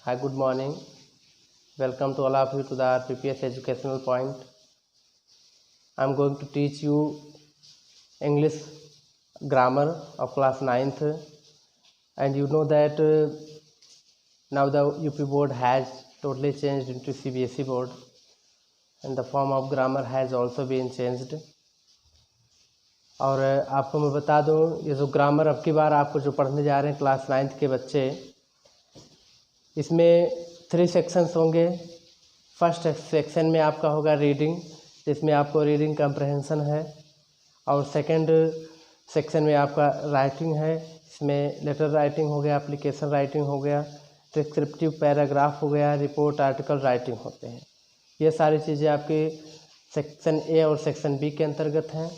Hi, good morning. Welcome to all of you to the RPPS Educational Point. I am going to teach you English grammar of class 9th, and you know that now the UP board has totally changed into CBSE board, and the form of grammar has also been changed. और आपको मैं बता दूं, ये जो grammar अब की बार आपको जो पढ़ने जा रहे हैं क्लास 9th के बच्चे, इसमें 3 सेक्शंस होंगे। फर्स्ट सेक्शन में आपका होगा रीडिंग, जिसमें आपको रीडिंग कम्प्रहेंशन है, और सेकंड सेक्शन में आपका राइटिंग है। इसमें लेटर राइटिंग हो गया, एप्लीकेशन राइटिंग हो गया, डिस्क्रिप्टिव पैराग्राफ हो गया, रिपोर्ट आर्टिकल राइटिंग होते हैं। ये सारी चीज़ें आपके सेक्शन ए और सेक्शन बी के अंतर्गत हैं।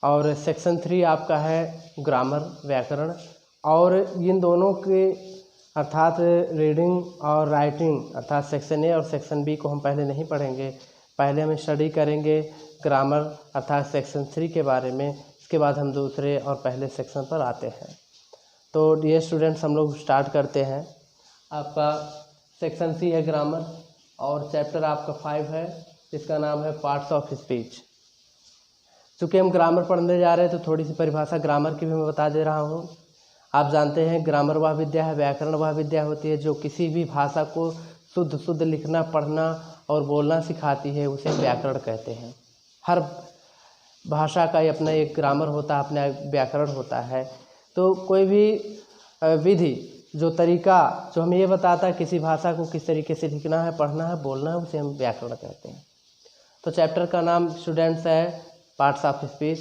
और सेक्शन 3 आपका है ग्रामर, व्याकरण। और इन दोनों के अर्थात रीडिंग और राइटिंग अर्थात सेक्शन ए और सेक्शन बी को हम पहले नहीं पढ़ेंगे। पहले हम स्टडी करेंगे ग्रामर अर्थात सेक्शन 3 के बारे में, इसके बाद हम दूसरे और पहले सेक्शन पर आते हैं। तो डियर स्टूडेंट्स, हम लोग स्टार्ट करते हैं। आपका सेक्शन सी है ग्रामर, और चैप्टर आपका 5 है, जिसका नाम है पार्ट्स ऑफ स्पीच। चूँकि हम ग्रामर पढ़ने जा रहे हैं तो थोड़ी सी परिभाषा ग्रामर की भी मैं बता दे रहा हूँ। आप जानते हैं ग्रामर वह विद्या है, व्याकरण वह विद्या होती है जो किसी भी भाषा को शुद्ध लिखना, पढ़ना और बोलना सिखाती है, उसे व्याकरण कहते हैं। हर भाषा का अपना एक ग्रामर होता है, अपना व्याकरण होता है। तो कोई भी विधि, जो तरीका जो हमें ये बताता है किसी भाषा को किस तरीके से लिखना है, पढ़ना है, बोलना है, उसे हम व्याकरण कहते हैं। तो चैप्टर का नाम स्टूडेंट्स है पार्ट्स ऑफ स्पीच,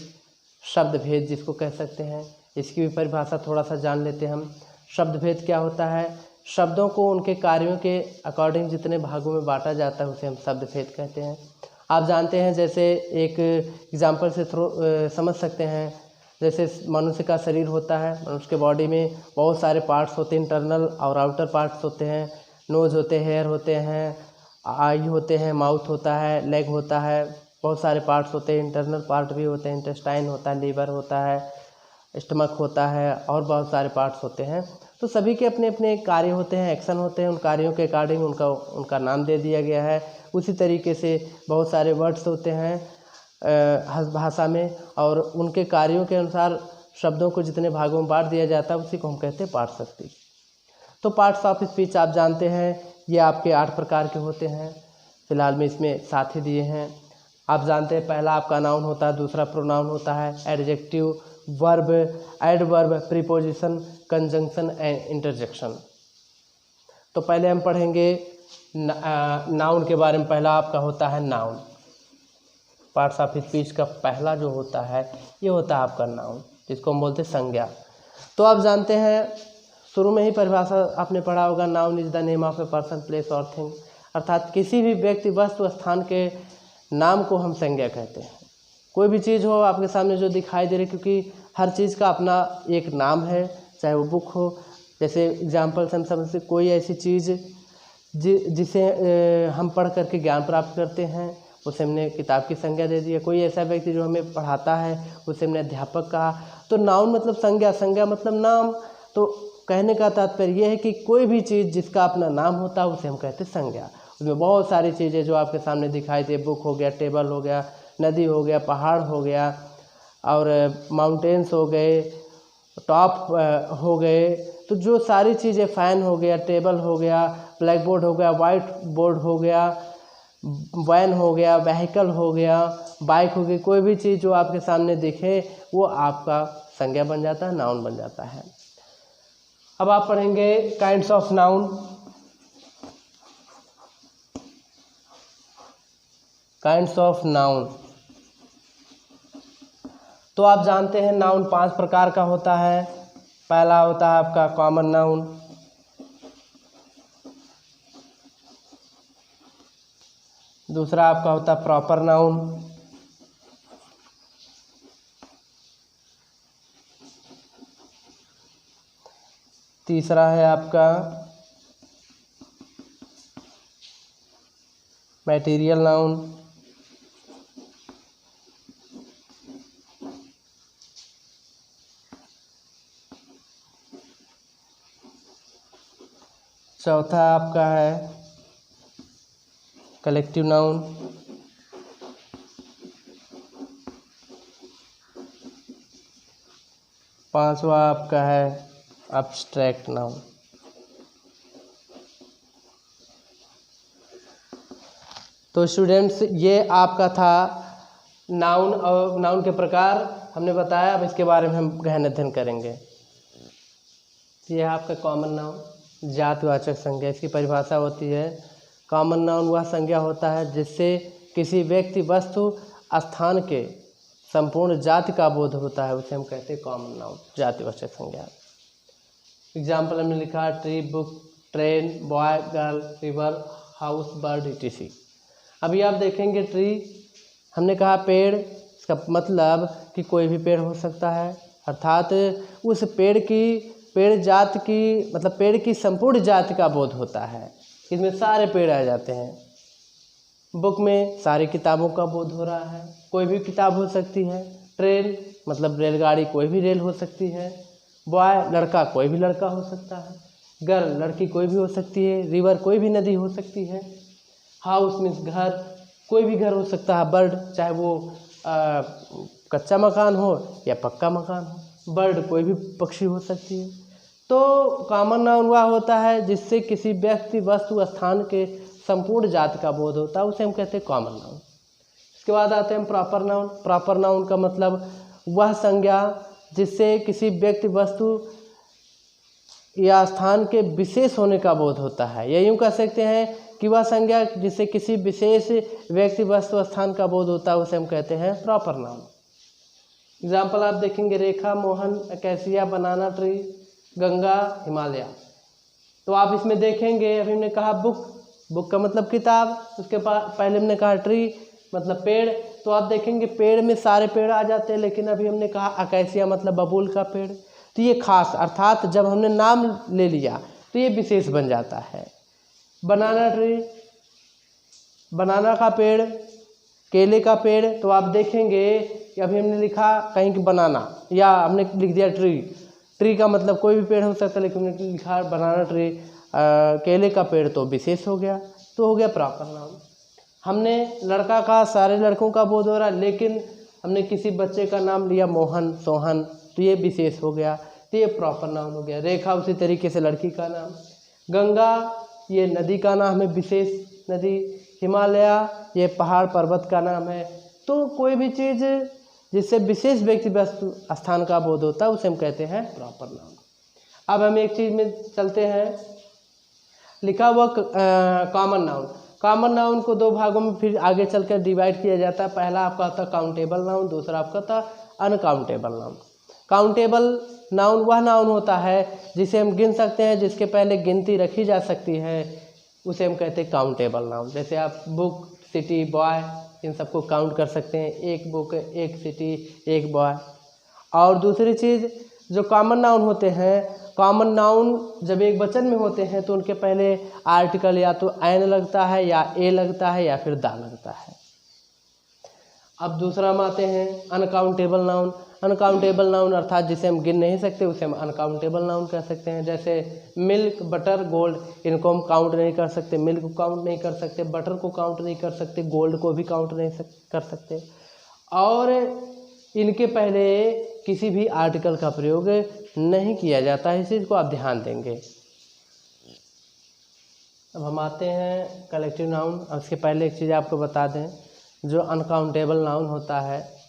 शब्द भेद जिसको कह सकते हैं। इसकी भी परिभाषा थोड़ा सा जान लेते हैं हम। शब्द भेद क्या होता है? शब्दों को उनके कार्यों के अकॉर्डिंग जितने भागों में बांटा जाता है उसे हम शब्द भेद कहते हैं। आप जानते हैं, जैसे एक एग्जाम्पल से समझ सकते हैं। जैसे मनुष्य का शरीर होता है, मनुष्य के बॉडी में बहुत सारे पार्ट्स होते हैं, इंटरनल और आउटर पार्ट्स होते हैं। नोज़ होते हैं, हेयर होते हैं, आई होते हैं, माउथ होता है, लेग होता है, बहुत सारे पार्ट्स होते हैं। इंटरनल पार्ट भी होते हैं, इंटेस्टाइन होता है, लीवर होता है, स्टमक होता है, और बहुत सारे पार्ट्स होते हैं। तो सभी के अपने अपने कार्य होते हैं, एक्शन होते हैं। उन कार्यों के अकॉर्डिंग उनका नाम दे दिया गया है। उसी तरीके से बहुत सारे वर्ड्स होते हैं भाषा में, और उनके कार्यों के अनुसार शब्दों को जितने भागों में बांट दिया जाता है उसी को हम कहते हैं पार्ट्स ऑफ स्पीच। तो पार्ट्स ऑफ स्पीच आप जानते हैं, ये आपके 8 प्रकार के होते हैं। फिलहाल में इसमें 7 ही दिए हैं। आप जानते हैं, पहला आपका नाउन होता है, दूसरा प्रोनाउन होता है, adjective, verb, adverb, preposition, conjunction and interjection. तो पहले हम पढ़ेंगे नाउन के बारे में। पहला आपका होता है नाउन। पार्ट्स ऑफ स्पीच का पहला जो होता है ये होता है आपका नाउन, जिसको हम बोलते हैं संज्ञा। तो आप जानते हैं, शुरू में ही परिभाषा आपने पढ़ा होगा, noun is the name of a person, place और थिंग। अर्थात किसी भी व्यक्ति, वस्तु, स्थान के नाम को हम संज्ञा कहते हैं। कोई भी चीज़ हो आपके सामने जो दिखाई दे रही, क्योंकि हर चीज़ का अपना एक नाम है, चाहे वो बुक हो। जैसे एग्जाम्पल से हम समझते, कोई ऐसी चीज़ जिसे हम पढ़ करके ज्ञान प्राप्त करते हैं, उसे हमने किताब की संज्ञा दे दी है। कोई ऐसा व्यक्ति जो हमें पढ़ाता है, उसे हमने अध्यापक कहा। तो नाउन मतलब संज्ञा, संज्ञा मतलब नाम। तो कहने का तात्पर्य यह है कि कोई भी चीज़ जिसका अपना नाम होता है उसे हम कहते हैं संज्ञा। उसमें बहुत सारी चीज़ें जो आपके सामने दिखाई दे, बुक हो गया, टेबल हो गया, नदी हो गया, पहाड़ हो गया, और माउंटेन्स हो गए, टॉप हो गए। तो जो सारी चीज़ें, फ़ैन हो गया, टेबल हो गया, ब्लैक बोर्ड हो गया, वाइट बोर्ड हो गया, वैन हो गया, व्हीकल हो गया, बाइक हो गई, कोई भी चीज़ जो आपके सामने दिखे वो आपका संज्ञा बन जाता है, नाउन बन जाता है। अब आप पढ़ेंगे kinds of noun. Kinds of noun. तो आप जानते हैं नाउन 5 प्रकार का होता है। पहला होता है आपका कॉमन नाउन, दूसरा आपका होता है प्रॉपर नाउन, तीसरा है आपका मैटेरियल नाउन, चौथा आपका है कलेक्टिव नाउन। पांचवा आपका है एब्स्ट्रैक्ट नाउन। तो स्टूडेंट्स ये आपका था नाउन और नाउन के प्रकार हमने बताया। अब इसके बारे में हम गहन अध्ययन करेंगे। यह आपका कॉमन नाउन जातिवाचक संज्ञा। इसकी परिभाषा होती है कॉमन नाउन वह संज्ञा होता है जिससे किसी व्यक्ति वस्तु स्थान के संपूर्ण जाति का बोध होता है, उसे हम कहते हैं कॉमन नाउन जातिवाचक संज्ञा। एग्जाम्पल हमने लिखा tree, book, train, boy, girl, river, house, bird, etc। अभी आप देखेंगे ट्री, हमने कहा पेड़, इसका मतलब कि कोई भी पेड़ हो सकता है, अर्थात उस पेड़ जाति की मतलब पेड़ की संपूर्ण जाति का बोध होता है। इसमें सारे पेड़ आ जाते हैं। बुक में सारी किताबों का बोध हो रहा है, कोई भी किताब हो सकती है। ट्रेन मतलब रेलगाड़ी, कोई भी रेल हो सकती है। बॉय लड़का, कोई भी लड़का हो सकता है। गर्ल लड़की, कोई भी हो सकती है। रिवर कोई भी नदी हो सकती है। हाउस मीन्स घर, कोई भी घर हो सकता है। बर्ड चाहे वो कच्चा मकान हो या पक्का मकान हो। बर्ड कोई भी पक्षी हो सकती है। तो कॉमन नाउन वह होता है जिससे किसी व्यक्ति वस्तु स्थान के संपूर्ण जाति का बोध होता है, उसे हम कहते हैं कॉमन नाउन। इसके बाद आते हैं प्रॉपर नाउन। प्रॉपर नाउन का मतलब वह संज्ञा जिससे किसी व्यक्ति वस्तु या स्थान के विशेष होने का बोध होता है, या यूँ कह सकते हैं कि वह संज्ञा जिससे किसी विशेष व्यक्ति वस्तु स्थान का बोध होता है, उसे हम कहते हैं प्रॉपर नाउन। एग्जाम्पल आप देखेंगे रेखा, मोहन, अकैसिया, बनाना ट्री, गंगा, हिमालय। तो आप इसमें देखेंगे अभी हमने कहा बुक, बुक का मतलब किताब, उसके पहले हमने कहा ट्री मतलब पेड़। तो आप देखेंगे पेड़ में सारे पेड़ आ जाते हैं, लेकिन अभी हमने कहा अकैसिया मतलब बबूल का पेड़। तो ये खास, अर्थात जब हमने नाम ले लिया तो ये विशेष बन जाता है। बनाना ट्री, बनाना का पेड़, केले का पेड़। तो आप देखेंगे कि अभी हमने लिखा कहीं कि बनाना, या हमने लिख दिया ट्री। ट्री का मतलब कोई भी पेड़ हो सकता है, लेकिन हमने लिखा बनाना ट्री, केले का पेड़, तो विशेष हो गया, तो हो गया प्रॉपर नाउन। हमने लड़का का सारे लड़कों का बोध हो रहा है, लेकिन हमने किसी बच्चे का नाम लिया मोहन, सोहन, तो ये विशेष हो गया, तो ये प्रॉपर नाउन हो गया। रेखा उसी तरीके से लड़की का नाम। गंगा ये नदी का नाम है, विशेष नदी। हिमालय ये पहाड़ पर्वत का नाम है। तो कोई भी चीज़ जिससे विशेष व्यक्ति वस्तु स्थान का बोध होता है, उसे हम कहते हैं प्रॉपर नाउन। अब हम एक चीज़ में चलते हैं, लिखा हुआ कॉमन नाउन। कॉमन नाउन को दो भागों में फिर आगे चलकर डिवाइड किया जाता है। पहला आपका होता है काउंटेबल नाउन, दूसरा आपका होता है अनकाउंटेबल नाउन। काउंटेबल नाउन वह नाउन होता है जिसे हम गिन सकते हैं, जिसके पहले गिनती रखी जा सकती है, उसे हम कहते हैं काउंटेबल नाउन। जैसे आप बुक, सिटी, बॉय, इन सबको काउंट कर सकते हैं, एक बुक, एक सिटी, एक बॉय। और दूसरी चीज़ जो कॉमन नाउन होते हैं, कॉमन नाउन जब एक वचन में होते हैं तो उनके पहले आर्टिकल या तो एन लगता है, या ए लगता है, या फिर दा लगता है। अब दूसरा हम आते हैं अनकाउंटेबल नाउन। अनकाउंटेबल नाउन अर्थात जिसे हम गिन नहीं सकते, उसे हम अनकाउंटेबल नाउन कह सकते हैं। जैसे मिल्क, बटर, गोल्ड, इनको हम काउंट नहीं कर सकते। मिल्क को काउंट नहीं कर सकते, बटर को काउंट नहीं कर सकते, गोल्ड को भी काउंट नहीं कर सकते, और इनके पहले किसी भी आर्टिकल का प्रयोग नहीं किया जाता है। इस चीज़ को आप ध्यान देंगे। अब हम आते हैं कलेक्टिव नाउन। उसके पहले एक चीज़ आपको बता दें, जो अनकाउंटेबल नाउन होता है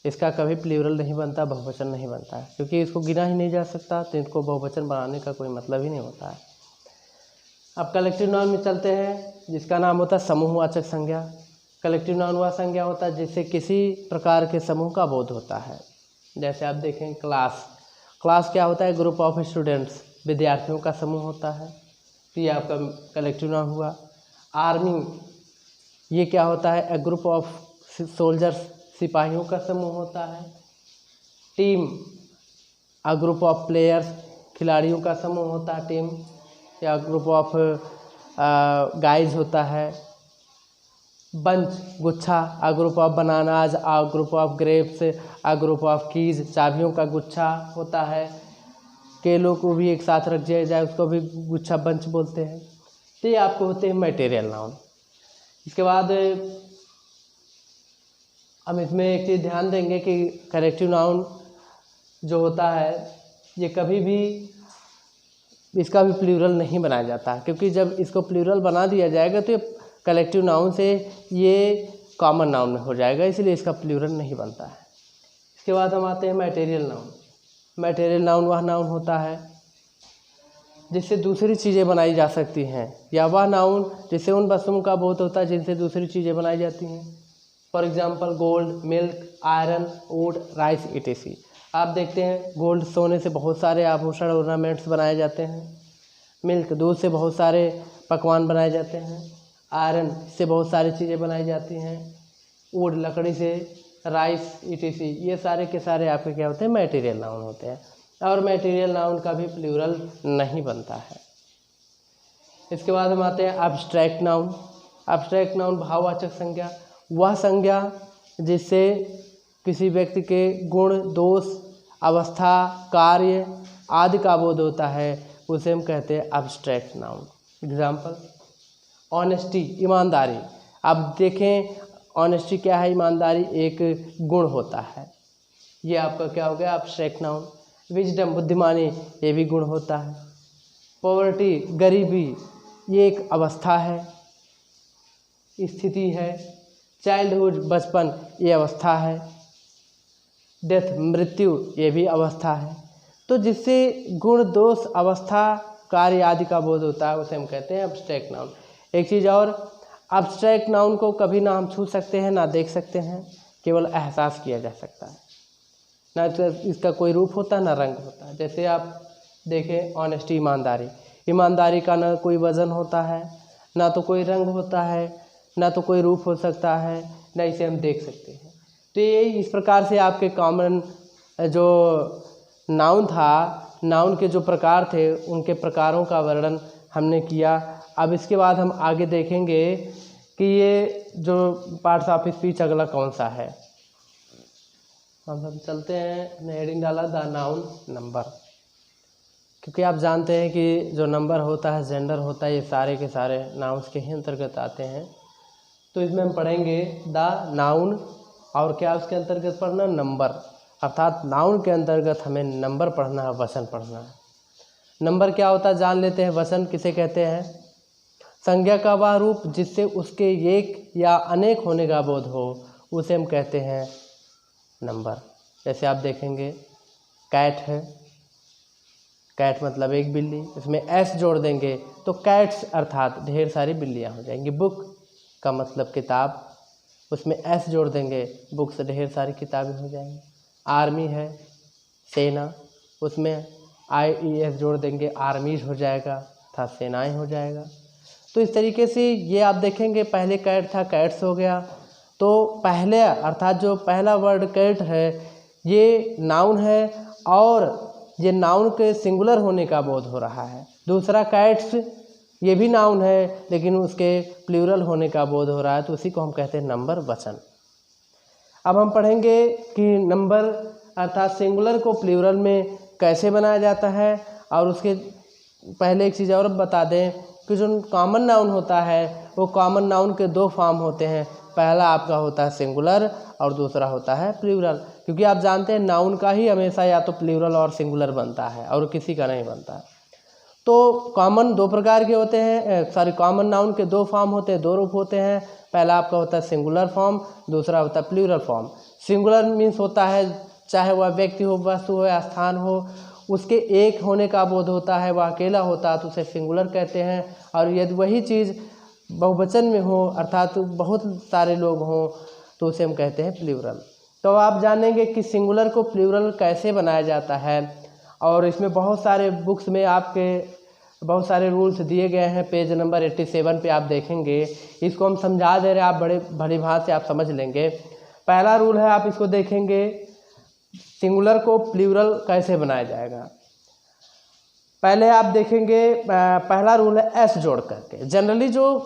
इसका कभी प्लूरल नहीं बनता, बहुवचन नहीं बनता है, क्योंकि इसको गिना ही नहीं जा सकता, तो इनको बहुवचन बनाने का कोई मतलब ही नहीं होता है। अब कलेक्टिव नाउन में चलते हैं, जिसका नाम होता है समूहवाचक संज्ञा। कलेक्टिव नाउन वह संज्ञा होता है जिससे किसी प्रकार के समूह का बोध होता है। जैसे आप देखें क्लास, क्लास क्या होता है? ग्रुप ऑफ स्टूडेंट्स, विद्यार्थियों का समूह होता है, तो ये आपका कलेक्टिव नाउन हुआ। आर्मी ये क्या होता है? ए ग्रुप ऑफ सोल्जर्स, सिपाहियों का समूह होता है। Team a group of players, खिलाड़ियों का समूह होता है टीम, या ग्रुप ऑफ गाइज होता है। बंच गुच्छा, a group of bananas, a group of grapes, a group of keys, चाबियों का गुच्छा होता है। केलों को भी एक साथ रख दिया जाए उसको भी गुच्छा बंच बोलते हैं। तो ये आपको होते हैं मटेरियल नाउन। इसके बाद हम इसमें एक चीज़ ध्यान देंगे कि करेक्टिव नाउन जो होता है ये कभी भी इसका भी प्लूरल नहीं बनाया जाता, क्योंकि जब इसको प्लूरल बना दिया जाएगा तो ये कलेक्टिव नाउन से ये कॉमन नाउन में हो जाएगा, इसलिए इसका प्लूरल नहीं बनता है। इसके बाद हम आते हैं मटेरियल नाउन। मटेरियल नाउन वह नाउन होता है जिससे दूसरी चीज़ें बनाई जा सकती हैं, या वह नाउन जिससे उन वस्तुओं का बोध होता है जिनसे दूसरी चीज़ें बनाई जाती हैं। For example gold, milk, iron, would, rice etc। आप देखते हैं गोल्ड सोने से बहुत सारे आभूषण ऑर्नामेंट्स बनाए जाते हैं, मिल्क दूध से बहुत सारे पकवान बनाए जाते हैं, आयरन से बहुत सारी चीज़ें बनाई जाती हैं, वुड लकड़ी से, राइस etc। ये सारे के सारे आपके क्या होते हैं मटेरियल नाउन होते हैं, और मटेरियल नाउन का भी प्लूरल नहीं बनता है। इसके बाद हम आते हैं एब्स्ट्रैक्ट नाउन। एब्स्ट्रैक्ट नाउन भाववाचक संज्ञा, वह संज्ञा जिससे किसी व्यक्ति के गुण, दोष, अवस्था, कार्य आदि का बोध होता है उसे हम कहते हैं एब्स्ट्रैक्ट नाउन। एग्जाम्पल ऑनेस्टी, ईमानदारी। आप देखें ऑनेस्टी क्या है, ईमानदारी एक गुण होता है, ये आपका क्या हो गया एब्स्ट्रैक्ट नाउन। विजडम, बुद्धिमानी, ये भी गुण होता है। पॉवर्टी, गरीबी, ये एक अवस्था है, स्थिति है। चाइल्डहुड, बचपन, ये अवस्था है। डेथ, मृत्यु, ये भी अवस्था है। तो जिससे गुण, दोष, अवस्था, कार्य आदि का बोध होता है उसे हम कहते हैं एब्स्ट्रैक्ट नाउन। एक चीज़ और, एब्स्ट्रैक्ट नाउन को कभी ना हम छू सकते हैं ना देख सकते हैं, केवल एहसास किया जा सकता है, ना इसका कोई रूप होता है ना रंग होता है। जैसे आप देखें ऑनेस्टी, ईमानदारी, ईमानदारी का ना कोई वज़न होता है, ना तो कोई रंग होता है, ना तो कोई रूप हो सकता है, ना इसे हम देख सकते हैं। तो ये इस प्रकार से आपके कॉमन जो नाउन था, नाउन के जो प्रकार थे उनके प्रकारों का वर्णन हमने किया। अब इसके बाद हम आगे देखेंगे कि ये जो पार्ट्स ऑफ स्पीच अगला कौन सा है। हम चलते हैं, हमने हेडिंग डाला द नाउन नंबर, क्योंकि आप जानते हैं कि जो नंबर होता है, जेंडर होता है, ये सारे के सारे नाउन्स के ही अंतर्गत आते हैं। तो इसमें हम पढ़ेंगे द नाउन और क्या उसके अंतर्गत पढ़ना, नंबर, अर्थात नाउन के अंतर्गत हमें नंबर पढ़ना है, वचन पढ़ना है। नंबर क्या होता है जान लेते हैं। वचन किसे कहते हैं, संज्ञा का वह रूप जिससे उसके एक या अनेक होने का बोध हो उसे हम कहते हैं नंबर। जैसे आप देखेंगे कैट है, कैट मतलब एक बिल्ली, इसमें एस जोड़ देंगे तो कैट्स अर्थात ढेर सारी बिल्लियाँ हो जाएंगी। बुक का मतलब किताब, उसमें एस जोड़ देंगे, बुक से ढेर सारी किताबें हो जाएंगी। आर्मी है, सेना, उसमें IES जोड़ देंगे, आर्मीज हो जाएगा था, सेनाएं हो जाएगा। तो इस तरीके से ये आप देखेंगे पहले कैट था, कैट्स हो गया। तो पहले अर्थात जो पहला वर्ड कैट है ये नाउन है और ये नाउन के सिंगुलर होने का बोध हो रहा है। दूसरा कैट्स ये भी नाउन है लेकिन उसके प्लूरल होने का बोध हो रहा है, तो उसी को हम कहते हैं नंबर, वचन। अब हम पढ़ेंगे कि नंबर अर्थात सिंगुलर को प्लूरल में कैसे बनाया जाता है। और उसके पहले एक चीज़ और बता दें कि जो कॉमन नाउन होता है वो कॉमन नाउन के दो फॉर्म होते हैं। पहला आपका होता है सिंगुलर और दूसरा होता है प्लूरल, क्योंकि आप जानते हैं नाउन का ही हमेशा या तो प्लूरल और सिंगुलर बनता है और किसी का नहीं बनता। तो कॉमन दो प्रकार के होते हैं, कॉमन नाउन के दो फॉर्म होते हैं, दो रूप होते हैं। पहला आपका होता है सिंगुलर फॉर्म, दूसरा होता है प्लूरल फॉर्म। सिंगुलर मीन्स होता है चाहे वह व्यक्ति हो, वस्तु हो या स्थान हो, उसके एक होने का बोध होता है, वह अकेला होता है तो उसे सिंगुलर कहते हैं। और यदि वही चीज़ बहुवचन में हो अर्थात बहुत सारे लोग हों तो उसे हम कहते हैं प्लूरल। तो आप जानेंगे कि सिंगुलर को प्लूरल कैसे बनाया जाता है, और इसमें बहुत सारे बुक्स में आपके बहुत सारे रूल्स दिए गए हैं। पेज नंबर 87 पे आप देखेंगे, इसको हम समझा दे रहे हैं, आप बड़े भली भांति से आप समझ लेंगे। पहला रूल है, आप इसको देखेंगे, सिंगुलर को प्लूरल कैसे बनाया जाएगा। पहले आप देखेंगे पहला रूल है एस जोड़ करके। जनरली जो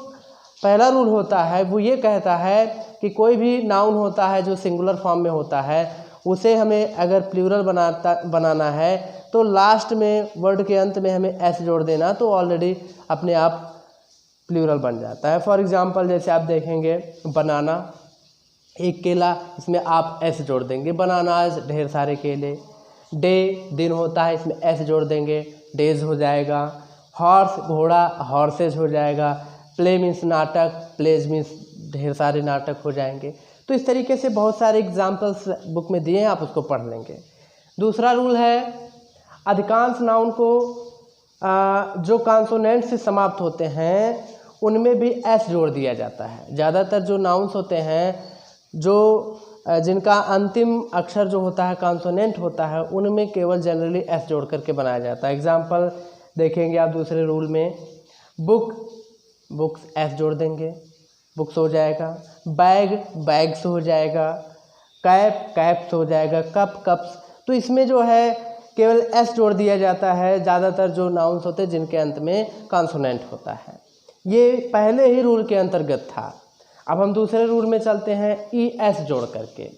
पहला रूल होता है वो ये कहता है कि कोई भी नाउन होता है जो सिंगुलर फॉर्म में होता है उसे हमें अगर प्लूरल बनाना है तो लास्ट में वर्ड के अंत में हमें एस जोड़ देना, तो ऑलरेडी अपने आप प्लूरल बन जाता है। फॉर एग्जांपल जैसे आप देखेंगे बनाना, एक केला, इसमें आप एस जोड़ देंगे, बनानाज ढेर सारे केले। डे दिन होता है, इसमें एस जोड़ देंगे, डेज हो जाएगा। हॉर्स घोड़ा, हॉर्सेज हो जाएगा। प्ले मीन्स नाटक, प्लेज मीन्स ढेर सारे नाटक हो जाएंगे। तो इस तरीके से बहुत सारे एग्जाम्पल्स बुक में दिए हैं, आप उसको पढ़ लेंगे। दूसरा रूल है, अधिकांश नाउन को जो कॉन्सोनेंट से समाप्त होते हैं उनमें भी एस जोड़ दिया जाता है। ज़्यादातर जो नाउन्स होते हैं जो जिनका अंतिम अक्षर जो होता है कॉन्सोनेंट होता है, उनमें केवल जनरली एस जोड़ करके बनाया जाता है। एग्जाम्पल देखेंगे आप दूसरे रूल में, बुक, बुक्स एस जोड़ देंगे, बुक्स हो जाएगा। बैग, बैग्स हो जाएगा। कैप, कैप्स हो जाएगा। Cup, cups. तो इसमें जो है केवल एस जोड़ दिया जाता है ज़्यादातर जो नाउन्स होते हैं जिनके अंत में कॉन्सोनेंट होता है। ये पहले ही रूल के अंतर्गत था। अब हम दूसरे रूल में चलते हैं, ई एस जोड़ करके।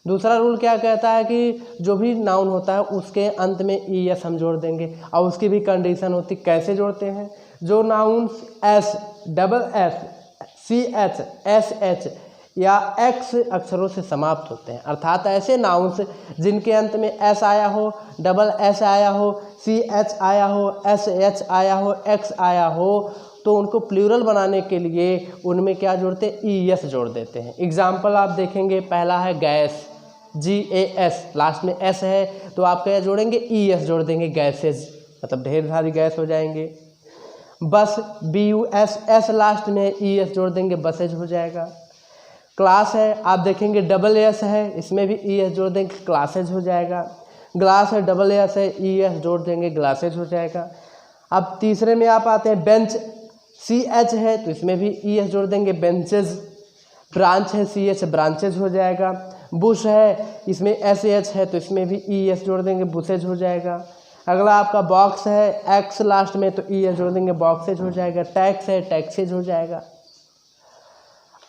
दूसरा रूल क्या कहता है कि जो भी नाउन होता है उसके अंत में ई एस हम जोड़ देंगे, और उसकी भी कंडीशन होती, कैसे जोड़ते हैं। जो nouns S, double S, C H, S H या एक्स अक्षरों से समाप्त होते हैं, अर्थात ऐसे नाउन्स जिनके अंत में एस आया हो, डबल एस आया हो, सी एच आया हो, एस एच आया हो, एक्स आया हो, तो उनको प्लूरल बनाने के लिए उनमें क्या जोड़ते हैं, ई एस जोड़ देते हैं। एग्जाम्पल आप देखेंगे, पहला है gas, G A S, last में एस है तो आप क्या जोड़ेंगे, ई एस जोड़ देंगे, गैसेज, मतलब ढेर सारी गैस हो जाएंगे। Bus, B U S, S last में ई एस जोड़ देंगे, बसेज हो जाएगा। क्लास है, आप देखेंगे डबल एस है, इसमें भी ई एस जोड़ देंगे, क्लासेज हो जाएगा। ग्लास है, डबल एस है, ई एस जोड़ देंगे, ग्लासेज हो जाएगा। अब तीसरे में आप आते हैं, बेंच, सी एच है तो इसमें भी ई एस जोड़ देंगे, बेंचेज। ब्रांच है, सी एच, ब्रांचेज हो जाएगा। बुश है, इसमें एस एच है तो इसमें भी ई एस जोड़ देंगे, बुसेज हो जाएगा। अगला आपका बॉक्स है, एक्स लास्ट में तो ई एस जोड़ देंगे, बॉक्सेज हो जाएगा। टैक्स है, टैक्सेज हो जाएगा।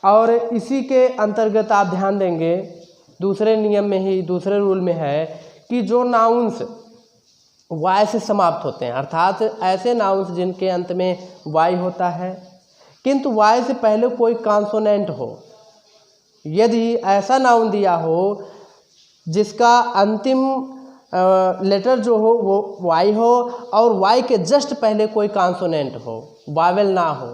और इसी के अंतर्गत आप ध्यान देंगे, दूसरे नियम में ही, दूसरे रूल में है कि जो नाउन्स वाई से समाप्त होते हैं, अर्थात ऐसे नाउन्स जिनके अंत में वाई होता है किंतु वाई से पहले कोई कॉन्सोनेंट हो, यदि ऐसा नाउन दिया हो जिसका अंतिम लेटर जो हो वो वाई हो और वाई के जस्ट पहले कोई कॉन्सोनेंट हो, वावेल ना हो,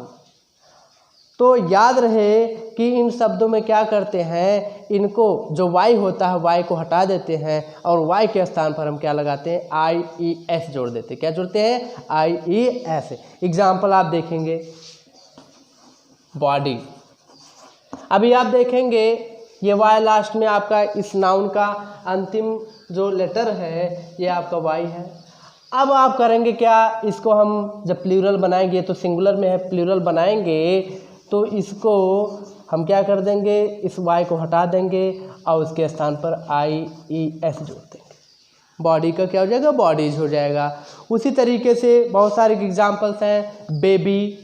तो याद रहे कि इन शब्दों में क्या करते हैं, इनको जो वाई होता है वाई को हटा देते हैं और वाई के स्थान पर हम क्या लगाते हैं, आई ई एस जोड़ देते हैं। क्या जोड़ते हैं, आई ई एस। एग्जाम्पल आप देखेंगे, बॉडी, अभी आप देखेंगे ये वाई लास्ट में आपका इस नाउन का अंतिम जो लेटर है ये आपका वाई है। अब आप करेंगे क्या, इसको हम जब प्लूरल बनाएंगे तो सिंगुलर में है, प्लूरल बनाएंगे तो इसको हम क्या कर देंगे, इस वाई को हटा देंगे और उसके स्थान पर आई ई एस जोड़ देंगे। बॉडी का क्या हो जाएगा, बॉडीज हो जाएगा। उसी तरीके से बहुत सारे एग्जाम्पल्स हैं, बेबी,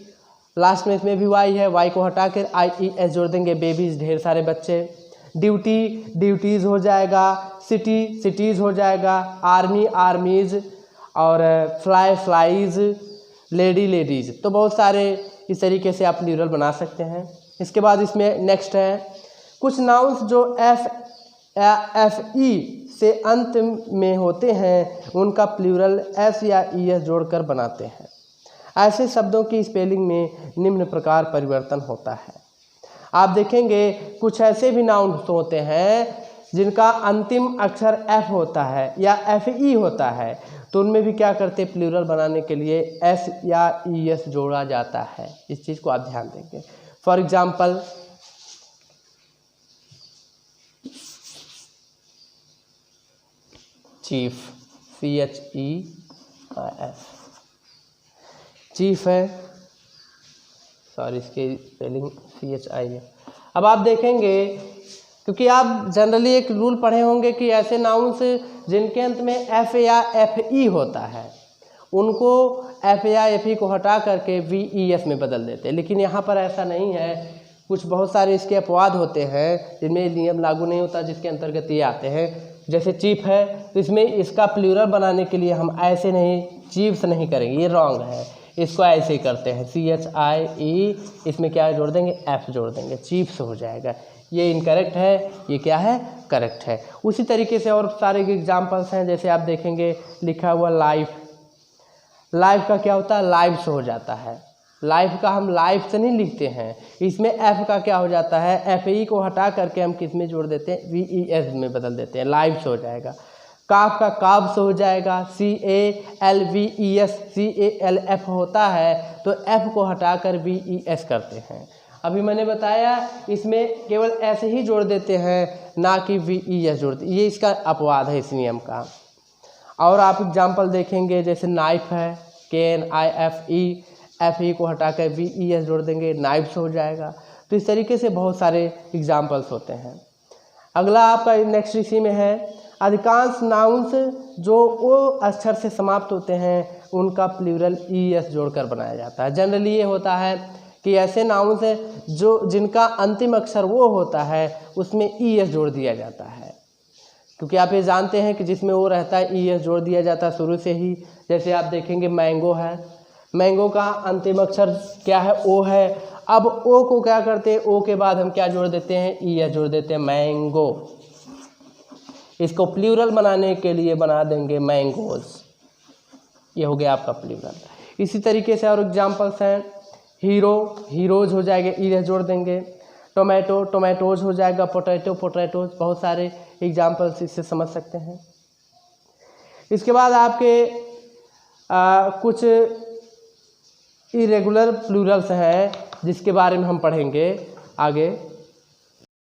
लास्ट में इसमें भी वाई है, वाई को हटा कर आई ई एस जोड़ देंगे, बेबीज ढेर सारे बच्चे। ड्यूटी, ड्यूटीज़ हो जाएगा। सिटी, सिटीज़ हो जाएगा। आर्मी, आर्मीज़, और फ्लाई, फ्लाइज, लेडी, लेडीज़। तो बहुत सारे इस तरीके से आप प्लूरल बना सकते हैं। इसके बाद इसमें नेक्स्ट है कुछ नाउन्स जो एफ ई से अंत में होते हैं उनका प्लूरल एस या ई एस जोड़कर बनाते हैं। ऐसे शब्दों की स्पेलिंग में निम्न प्रकार परिवर्तन होता है। आप देखेंगे कुछ ऐसे भी नाउन्स होते हैं जिनका अंतिम अक्षर एफ होता है या एफ ई होता है, तो उनमें भी क्या करते हैं, प्लूरल बनाने के लिए एस या ई एस जोड़ा जाता है। इस चीज़ को आप ध्यान देंगे। For example, chief, C H E F, chief है, सॉरी इसकी स्पेलिंग सी एच आई है। अब आप देखेंगे, क्योंकि आप जनरली एक रूल पढ़े होंगे कि ऐसे नाउन्स जिनके अंत में एफ या एफ ई होता है उनको एफ या एफ ई को हटा करके वी ई एस में बदल देते हैं, लेकिन यहाँ पर ऐसा नहीं है। कुछ बहुत सारे इसके अपवाद होते हैं जिनमें नियम लागू नहीं होता, जिसके अंतर्गत ये आते हैं। जैसे चीफ है तो इसमें इसका प्लूरल बनाने के लिए हम ऐसे नहीं, चीफ्स नहीं करेंगे, ये रॉन्ग है, इसको ऐसे ही करते हैं CHIE, इसमें क्या जोड़ देंगे, F जोड़ देंगे, चीफ्स हो जाएगा। ये इनकरेक्ट है, ये क्या है, करेक्ट है। उसी तरीके से और सारे एग्जाम्पल्स हैं, जैसे आप देखेंगे लिखा हुआ लाइफ, लाइफ का क्या होता है, लाइव्स हो जाता है। लाइफ का हम लाइफ से नहीं लिखते हैं, इसमें एफ का क्या हो जाता है, FE को हटा करके हम किस में जोड़ देते हैं, VES में बदल देते हैं, लाइव्स हो जाएगा। काफ का काब्स हो जाएगा, CALVES, CALF होता है तो F को हटाकर VES करते हैं। अभी मैंने बताया इसमें केवल ऐसे ही जोड़ देते हैं, ना कि VES जोड़ते, ये इसका अपवाद है इस नियम का। और आप एग्जाम्पल देखेंगे, जैसे नाइफ है, KNIFE, FE को हटाकर VES जोड़ देंगे, नाइफ्स हो जाएगा। तो इस तरीके से बहुत सारे एग्जाम्पल्स होते हैं। अगला आपका नेक्स्ट इसी में है, अधिकांश नाउन्स जो ओ अक्षर से समाप्त होते हैं उनका प्लूरल ES जोड़कर बनाया जाता है। जनरली ये होता है कि ऐसे नाउन्स हैं जो जिनका अंतिम अक्षर वो होता है उसमें ES जोड़ दिया जाता है, क्योंकि आप ये जानते हैं कि जिसमें ओ रहता है ES जोड़ दिया जाता है शुरू से ही। जैसे आप देखेंगे मैंगो है, मैंगो का अंतिम अक्षर क्या है, ओ है। अब ओ को क्या करते हैं, ओ के बाद हम क्या जोड़ देते हैं, ES जोड़ देते हैं, मैंगो। इसको प्लूरल बनाने के लिए बना देंगे मैंगोज, ये हो गया आपका प्लूरल। इसी तरीके से और एग्जाम्पल्स हैं, हीरो, हीरोज हो जाएगा, ES जोड़ देंगे। टोमेटो, टोमेटोज हो जाएगा, पोटैटो, पोटैटोज। बहुत सारे एग्जाम्पल्स इससे समझ सकते हैं। इसके बाद आपके कुछ इरेगुलर प्लूरल्स हैं जिसके बारे में हम पढ़ेंगे आगे।